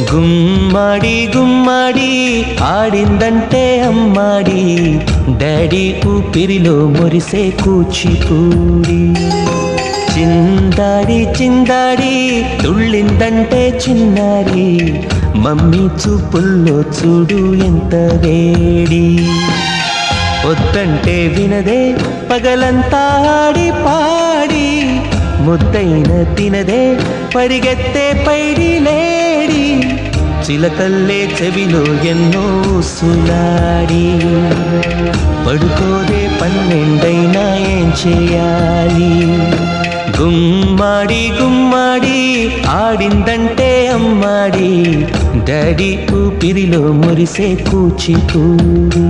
గుమ్మాడి గుమ్మాడి ఆడిందంటే అమ్మాడి, డాడీ ఊపిరిలో మురిసే కూచిపూడి. చిందాడి చిందాడి తుళ్ళిందంటే చిన్నారి, మమ్మీ చూపుల్లో చూడు ఎంత వేడి. వద్దంటే వినదే పగలంతా ఆడి పాడి, ముద్దైన తినదే పరిగెత్తే పైడి లేడి. చిలకల్లే చెవిలో ఎన్నో సులాడి, పడుకోదే పన్నెండైనా ఏం చేయాలి. గుమ్మాడి గుమ్మాడి ఆడిందంటే అమ్మాడి, డాడీ ఊపిరిలో మురిసే కూచిపూడి.